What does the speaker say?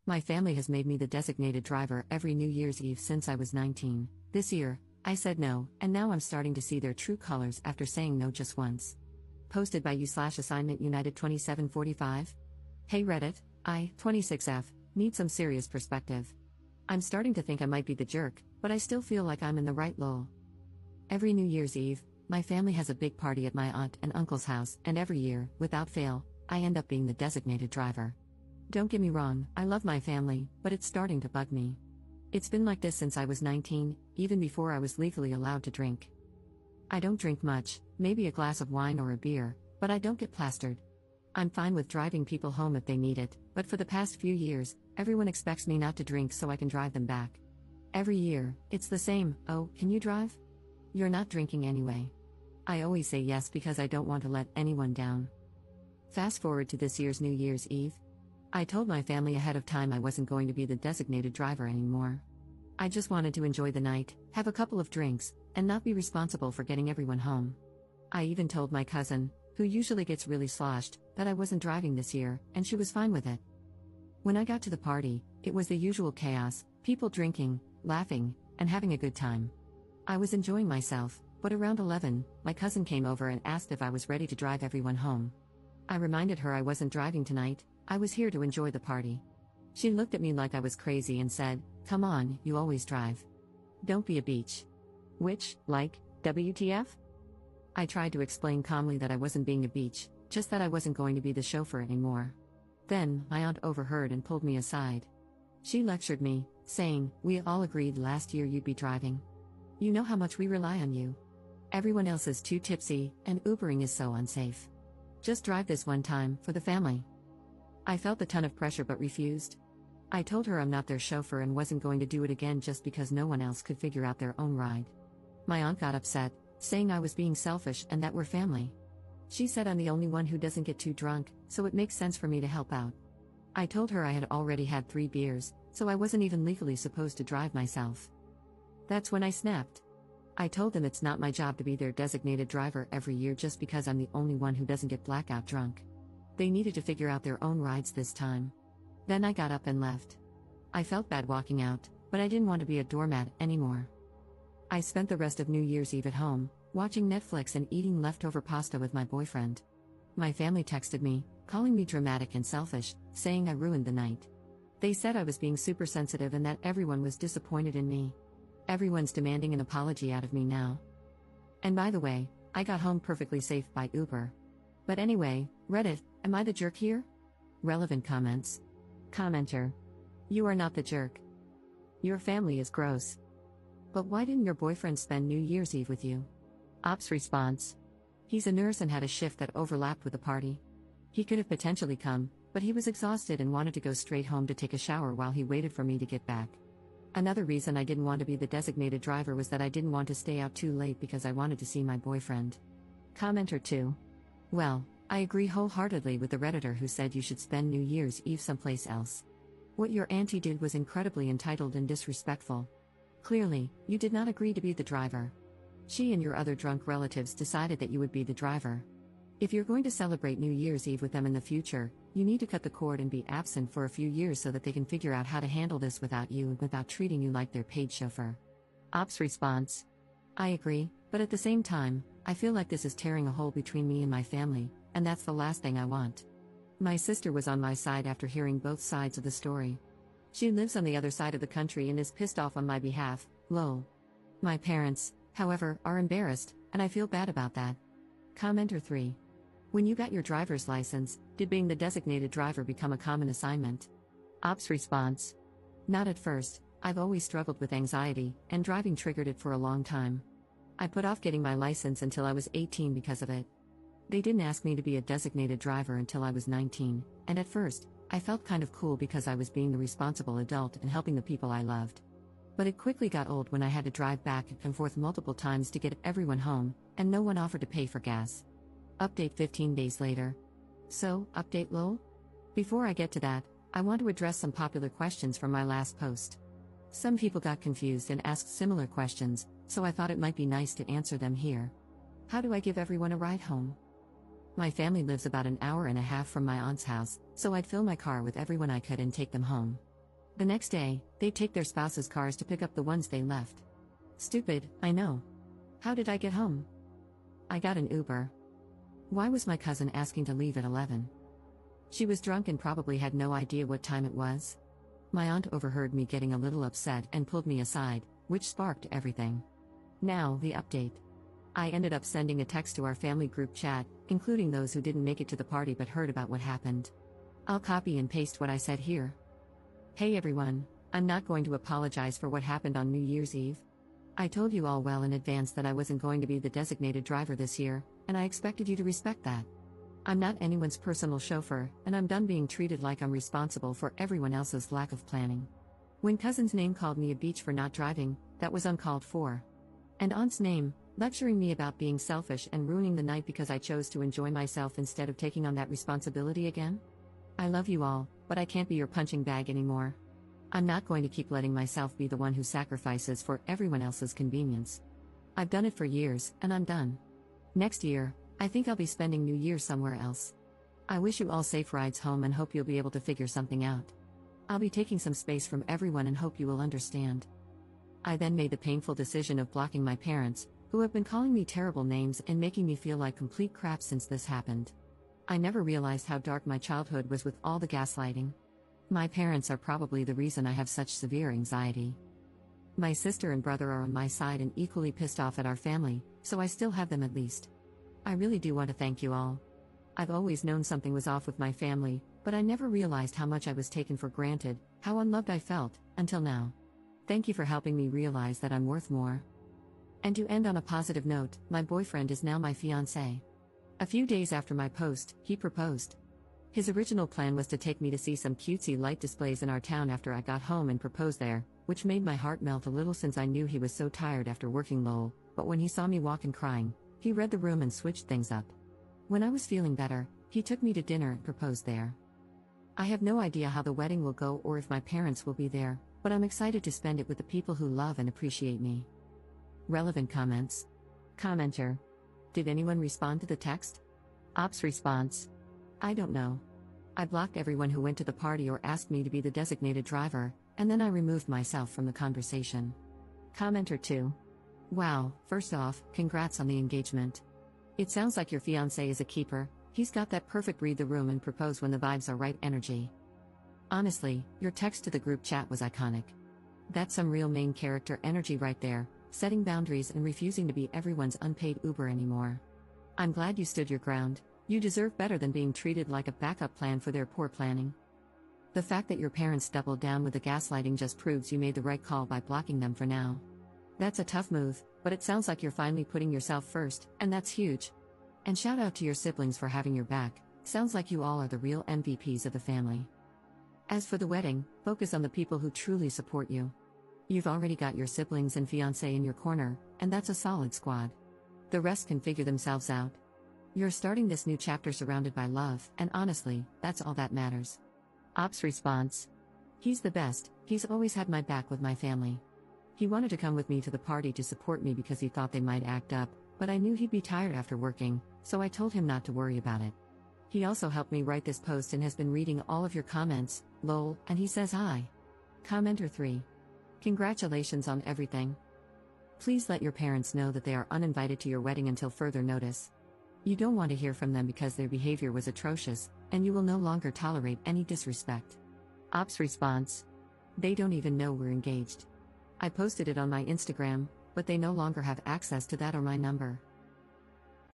My family has made me the designated driver every New Year's Eve since I was 19. This year, I said no, and now I'm starting to see their true colors after saying no just once. Posted by you/assignment United 2745. Hey Reddit, I, 26F, need some serious perspective. I'm starting to think I might be the jerk, but I still feel like I'm in the right lol. Every New Year's Eve, my family has a big party at my aunt and uncle's house, and every year, without fail, I end up being the designated driver. Don't get me wrong, I love my family, but it's starting to bug me. It's been like this since I was 19, even before I was legally allowed to drink. I don't drink much, maybe a glass of wine or a beer, but I don't get plastered. I'm fine with driving people home if they need it, but for the past few years, everyone expects me not to drink so I can drive them back. Every year, it's the same. Oh, can you drive? You're not drinking anyway. I always say yes because I don't want to let anyone down. Fast forward to this year's New Year's Eve. I told my family ahead of time I wasn't going to be the designated driver anymore. I just wanted to enjoy the night, have a couple of drinks, and not be responsible for getting everyone home. I even told my cousin, who usually gets really sloshed, that I wasn't driving this year, and she was fine with it. When I got to the party, it was the usual chaos, people drinking, laughing, and having a good time. I was enjoying myself, but around 11, my cousin came over and asked if I was ready to drive everyone home. I reminded her I wasn't driving tonight, I was here to enjoy the party. She looked at me like I was crazy and said, "Come on, you always drive. Don't be a beach." Which, like, WTF? I tried to explain calmly that I wasn't being a beach, just that I wasn't going to be the chauffeur anymore. Then, my aunt overheard and pulled me aside. She lectured me, saying, "We all agreed last year you'd be driving. You know how much we rely on you. Everyone else is too tipsy, and Ubering is so unsafe. Just drive this one time, for the family." I felt a ton of pressure but refused. I told her I'm not their chauffeur and wasn't going to do it again just because no one else could figure out their own ride. My aunt got upset, saying I was being selfish and that we're family. She said I'm the only one who doesn't get too drunk, so it makes sense for me to help out. I told her I had already had 3 beers, so I wasn't even legally supposed to drive myself. That's when I snapped. I told them it's not my job to be their designated driver every year just because I'm the only one who doesn't get blackout drunk. They needed to figure out their own rides this time. Then I got up and left. I felt bad walking out, but I didn't want to be a doormat anymore. I spent the rest of New Year's Eve at home, watching Netflix and eating leftover pasta with my boyfriend. My family texted me, calling me dramatic and selfish, saying I ruined the night. They said I was being super sensitive and that everyone was disappointed in me. Everyone's demanding an apology out of me now. And by the way, I got home perfectly safe by Uber. But anyway, Reddit, am I the jerk here? Relevant comments. Commenter. You are not the jerk. Your family is gross. But why didn't your boyfriend spend New Year's Eve with you? Ops response. He's a nurse and had a shift that overlapped with the party. He could have potentially come, but he was exhausted and wanted to go straight home to take a shower while he waited for me to get back. Another reason I didn't want to be the designated driver was that I didn't want to stay out too late because I wanted to see my boyfriend. Commenter 2. Well, I agree wholeheartedly with the Redditor who said you should spend New Year's Eve someplace else. What your auntie did was incredibly entitled and disrespectful. Clearly, you did not agree to be the driver. She and your other drunk relatives decided that you would be the driver. If you're going to celebrate New Year's Eve with them in the future, you need to cut the cord and be absent for a few years so that they can figure out how to handle this without you and without treating you like their paid chauffeur. Ops response. I agree, but at the same time, I feel like this is tearing a hole between me and my family, and that's the last thing I want. My sister was on my side after hearing both sides of the story. She lives on the other side of the country and is pissed off on my behalf, lol. My parents, however, are embarrassed, and I feel bad about that. Commenter 3. When you got your driver's license, did being the designated driver become a common assignment? Ops response. Not at first, I've always struggled with anxiety, and driving triggered it for a long time. I put off getting my license until I was 18 because of it. They didn't ask me to be a designated driver until I was 19, and at first, I felt kind of cool because I was being the responsible adult and helping the people I loved. But it quickly got old when I had to drive back and forth multiple times to get everyone home, and no one offered to pay for gas. Update 15 days later. So, update lol? Before I get to that, I want to address some popular questions from my last post. Some people got confused and asked similar questions, so I thought it might be nice to answer them here. How do I give everyone a ride home? My family lives about an hour and a half from my aunt's house, so I'd fill my car with everyone I could and take them home. The next day, they take their spouses' cars to pick up the ones they left. Stupid, I know. How did I get home? I got an Uber. Why was my cousin asking to leave at 11? She was drunk and probably had no idea what time it was. My aunt overheard me getting a little upset and pulled me aside, which sparked everything. Now, the update. I ended up sending a text to our family group chat, including those who didn't make it to the party but heard about what happened. I'll copy and paste what I said here. Hey everyone, I'm not going to apologize for what happened on New Year's Eve. I told you all well in advance that I wasn't going to be the designated driver this year, and I expected you to respect that. I'm not anyone's personal chauffeur, and I'm done being treated like I'm responsible for everyone else's lack of planning. When cousin's name called me a beach for not driving, that was uncalled for. And aunt's name, lecturing me about being selfish and ruining the night because I chose to enjoy myself instead of taking on that responsibility again? I love you all, but I can't be your punching bag anymore. I'm not going to keep letting myself be the one who sacrifices for everyone else's convenience. I've done it for years, and I'm done. Next year, I think I'll be spending New Year somewhere else. I wish you all safe rides home and hope you'll be able to figure something out. I'll be taking some space from everyone and hope you will understand. I then made the painful decision of blocking my parents, who have been calling me terrible names and making me feel like complete crap since this happened. I never realized how dark my childhood was with all the gaslighting. My parents are probably the reason I have such severe anxiety. My sister and brother are on my side and equally pissed off at our family, so I still have them at least. I really do want to thank you all. I've always known something was off with my family, but I never realized how much I was taken for granted, how unloved I felt, until now. Thank you for helping me realize that I'm worth more. And to end on a positive note, my boyfriend is now my fiancé. A few days after my post, he proposed. His original plan was to take me to see some cutesy light displays in our town after I got home and propose there, which made my heart melt a little since I knew he was so tired after working lol, but when he saw me walk and crying, he read the room and switched things up. When I was feeling better, he took me to dinner and proposed there. I have no idea how the wedding will go or if my parents will be there, but I'm excited to spend it with the people who love and appreciate me. Relevant comments. Commenter. Did anyone respond to the text? Ops response. I don't know. I blocked everyone who went to the party or asked me to be the designated driver, and then I removed myself from the conversation. Commenter 2. Wow, first off, congrats on the engagement. It sounds like your fiancé is a keeper, he's got that perfect read the room and propose when the vibes are right energy. Honestly, your text to the group chat was iconic. That's some real main character energy right there, setting boundaries and refusing to be everyone's unpaid Uber anymore. I'm glad you stood your ground. You deserve better than being treated like a backup plan for their poor planning. The fact that your parents doubled down with the gaslighting just proves you made the right call by blocking them for now. That's a tough move, but it sounds like you're finally putting yourself first, and that's huge. And shout out to your siblings for having your back, sounds like you all are the real MVPs of the family. As for the wedding, focus on the people who truly support you. You've already got your siblings and fiancé in your corner, and that's a solid squad. The rest can figure themselves out. You're starting this new chapter surrounded by love, and honestly, that's all that matters. Ops response. He's the best, he's always had my back with my family. He wanted to come with me to the party to support me because he thought they might act up, but I knew he'd be tired after working, so I told him not to worry about it. He also helped me write this post and has been reading all of your comments, lol, and he says hi. Commenter 3. Congratulations on everything. Please let your parents know that they are uninvited to your wedding until further notice. You don't want to hear from them because their behavior was atrocious, and you will no longer tolerate any disrespect. Ops response. They don't even know we're engaged. I posted it on my Instagram, but they no longer have access to that or my number.